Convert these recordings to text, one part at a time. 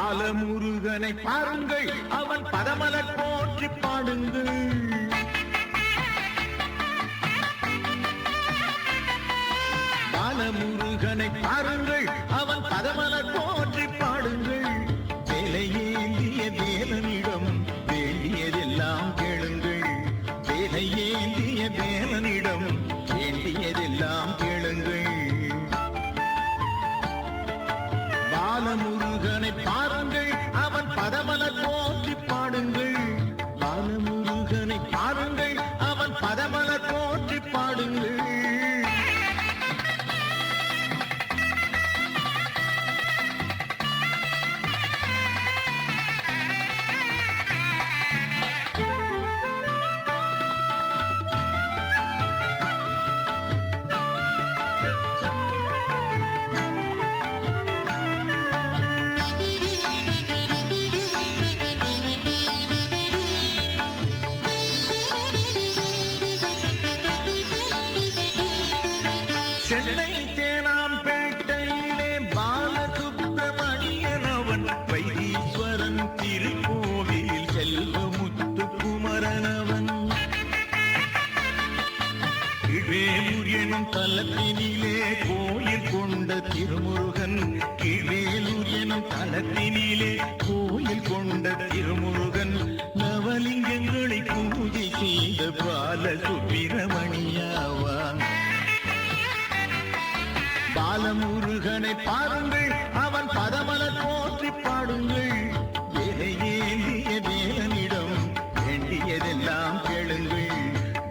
பாலமுருகனை பாருங்கள், அவன் பதமலர் போற்றி பாடுங்கள். பாலமுருகனை பாருங்கள், அவன் பதமலர் போற்றி பாடுங்கள். வேலையேந்திய வேலனிடம் வேண்டியதெல்லாம் கேளுங்கள். வேலையேந்திய வேலனிடம் வேண்டியதெல்லாம் கேளுங்கள். பாலமுருகனை பாருங்கள், அவன் பதமலர் போற்றி பாடுங்கள். பாலமுருகனை பாருங்கள், அவன் பதமலர் போற்றி பாடுங்கள். சென்னை தேனாம்பேட்டையிலே பாலசுப்பிரமணியன் அவன் வைத்தீஸ்வரன் திருக்கோவில் செல்வமுத்து குமரனவன் கீழ்வேலூர் எனும் தலத்தினிலே கோயில் கொண்ட திருமுருகன். கீழ்வேலூர் எனும் தலத்தினிலே கோயில் கொண்ட திருமுருகன் நவலிங்கங்களை பூஜை செய்த பாலசுப்பிரமணியாவான். பாலமுருகனை பாருங்கள், அவன் பதமலர் போற்றி பாடுங்கள். வேலையேந்திய வேலனிடம் வேண்டியதெல்லாம் கேளுங்கள்.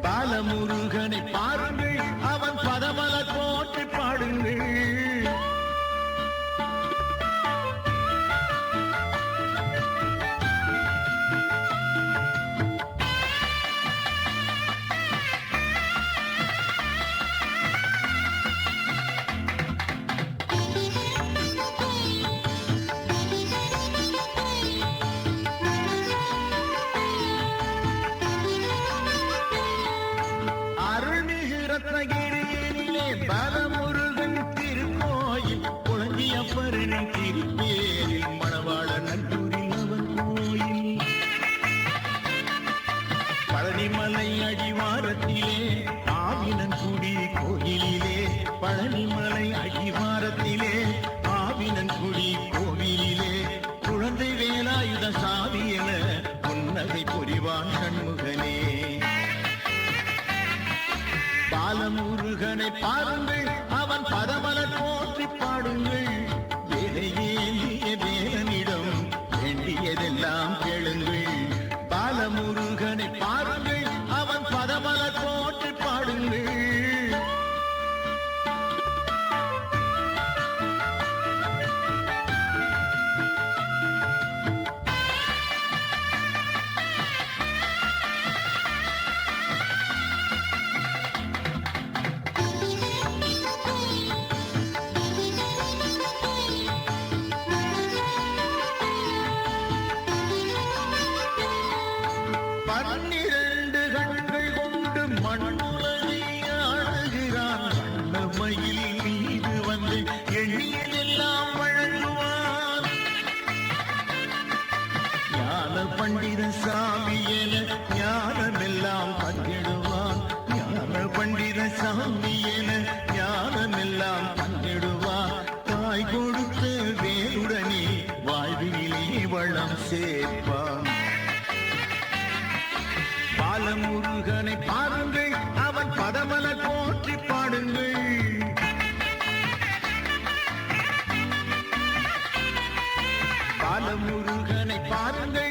பாலமுருகனை பாருங்கள், அவன் பதமலர் போற்றி பாடுங்கள். ரத்னகிரியிலே பாலமுருகன் திருக்கோயில், குழந்தையப்பரின் திருப்பேரில் மணவாள நல்லூரில் அவன் கோயில். பழனிமலை அடிவாரத்திலே ஆவினன்குடி கோயிலிலே, பழனிமலை அடிவாரத்திலே ஆவினன்குடி கோவிலிலே குழந்தை வேலாயுத சாமி என புன்னகை புரிவான் சண்முகனே. பாலமுருகனை பாருங்கள், அவன் பதமலர் போற்றி பாடுங்கள். வேலையேந்திய வேலனிடம் வேண்டியதெல்லாம் கேளுங்கள். பாலமுருகனை பாருங்கள், அவன் பதமலர் போற்றி பாடுங்கள். பன்னிரண்டு கண்கள் கொண்டு மண்ணுலகை ஆளுகிறான். வண்ணமயில் மீது வந்து எண்ணியதெல்லாம் வழங்குவான். ஞான பண்டித சாமி என ஞானமெல்லாம் பங்கிடுவான். ஞான பண்டித சாமி என ஞானமெல்லாம் பங்கிடுவான். தாய் கொடுத்த வேலுடனே வாழ்விலே வளம் சேர்ப்பான். பாலமுருகனை பாருங்கள், அவன் பதமலர் போற்றி பாடுங்கள். பாலமுருகனை பாருங்கள்,